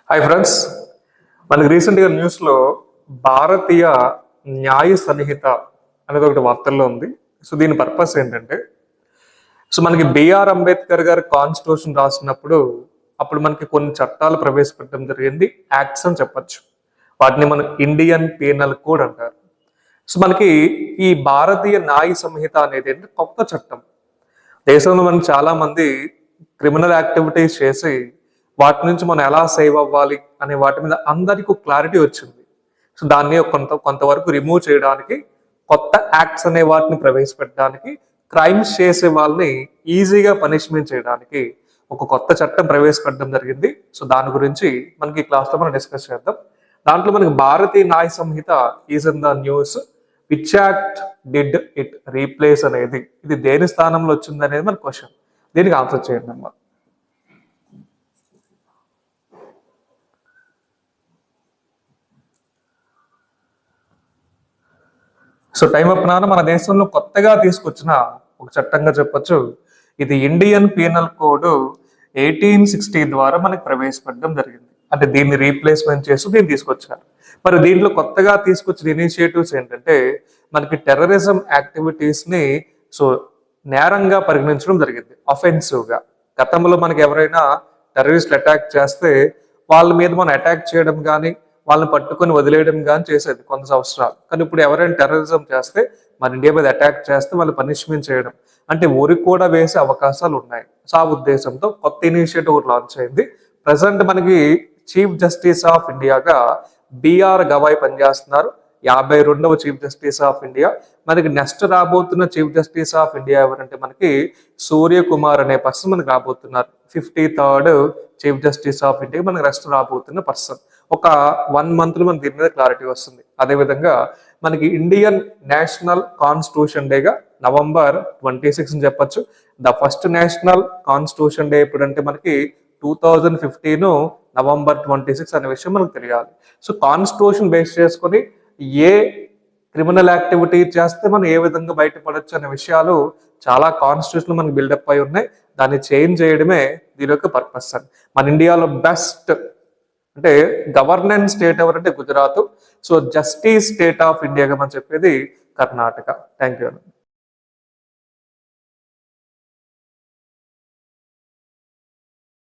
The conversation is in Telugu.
హాయ్ ఫ్రెండ్స్, మనకి రీసెంట్గా న్యూస్లో భారతీయ న్యాయ సన్నిహిత అనేది ఒకటి వార్తల్లో ఉంది. సో దీని పర్పస్ ఏంటంటే, మనకి బిఆర్ అంబేద్కర్ గారు కాన్స్టిట్యూషన్ రాసినప్పుడు అప్పుడు మనకి కొన్ని చట్టాలు ప్రవేశపెట్టడం జరిగింది, యాక్ట్స్ అని చెప్పచ్చు. వాటిని మనం ఇండియన్ పీనల్ కోడ్ అంటారు. సో మనకి ఈ భారతీయ న్యాయ సంహిత అనేది ఏంటంటే కొత్త చట్టం. దేశంలో మనకి చాలా మంది క్రిమినల్ యాక్టివిటీస్ చేసి వాటి నుంచి మనం ఎలా సేవ్ అవ్వాలి అనే వాటి మీద అందరికీ క్లారిటీ వచ్చింది. సో దాన్ని కొంతవరకు రిమూవ్ చేయడానికి, కొత్త యాక్ట్స్ అనే వాటిని ప్రవేశపెట్టడానికి, క్రైమ్స్ చేసే వాళ్ళని ఈజీగా పనిష్మెంట్ చేయడానికి ఒక కొత్త చట్టం ప్రవేశపెట్టడం జరిగింది. సో దాని గురించి మనకి ఈ క్లాస్లో మనం డిస్కస్ చేద్దాం. దాంట్లో మనకి Bharatiya Nyaya Sanhita is in the news. Which act did it replace అనేది, ఇది దేని స్థానంలో వచ్చింది అనేది మన క్వశ్చన్. దీనికి ఆన్సర్ చేయండి అమ్మా. సో టైం అప్ నాన్న మన దేశంలో కొత్తగా తీసుకొచ్చిన ఒక చట్టంగా చెప్పొచ్చు. ఇది ఇండియన్ పీనల్ కోడ్ 1860 ద్వారా మనకి ప్రవేశపెట్టడం జరిగింది. అంటే దీన్ని రీప్లేస్మెంట్ చేస్తూ దీన్ని తీసుకొచ్చారు. మరి దీంట్లో కొత్తగా తీసుకొచ్చిన ఇనిషియేటివ్స్ ఏంటంటే, మనకి టెర్రరిజం యాక్టివిటీస్ ని నేరంగా పరిగణించడం జరిగింది, అఫెన్సివ్ గా. గతంలో మనకి ఎవరైనా టెర్రరిస్టులు అటాక్ చేస్తే వాళ్ళ మీద మనం అటాక్ చేయడం కానీ, వాళ్ళని పట్టుకొని వదిలేయడం కానీ చేసేది కొంత సంవత్సరాలు. కానీ ఇప్పుడు ఎవరైనా టెర్రరిజం చేస్తే, మన ఇండియా మీద అటాక్ చేస్తే వాళ్ళు పనిష్మెంట్ చేయడం, అంటే ఉరి కూడా వేసే అవకాశాలు ఉన్నాయి. సో ఆ ఉద్దేశంతో కొత్త ఇనిషియేటివ్ ఒకటి లాంచ్ అయింది. ప్రజెంట్ మనకి చీఫ్ జస్టిస్ ఆఫ్ ఇండియాగా బిఆర్ గవాయ్ పనిచేస్తున్నారు, 52వ చీఫ్ జస్టిస్ ఆఫ్ ఇండియా. మనకి నెక్స్ట్ రాబోతున్న చీఫ్ జస్టిస్ ఆఫ్ ఇండియా ఎవరంటే మనకి సూర్యకుమార్ అనే పర్సన్ మనకి రాబోతున్నారు. 53rd chief justice of India మనకి నెక్స్ట్ రాబోతున్న పర్సన్. ఒక 1 month లో మనకి దీని మీద క్లారిటీ వస్తుంది. అదేవిధంగా మనకి ఇండియన్ నేషనల్ కాన్స్టిట్యూషన్ డేగా November 26 అని చెప్పొచ్చు. The first national constitution day ఎప్పుడంటే మనకి 2015 November 26 అనే విషయం మనకు తెలియాలి. సో కాన్స్టిట్యూషన్ బేస్ చేసుకొని ఏ క్రిమినల్ యాక్టివిటీ చేస్తే మనం ఏ విధంగా బయటపడొచ్చు అనే విషయాలు చాలా కాన్స్టిట్యూషన్ మనకి బిల్డప్ అయి ఉన్నాయి. దాన్ని చేంజ్ చేయడమే దీని యొక్క పర్పస్. అని మన ఇండియాలో బెస్ట్ అంటే గవర్నెన్స్ స్టేట్ ఎవరంటే Gujarat. So justice state of ఇండియాగా మనం చెప్పేది కర్ణాటక. Thank you.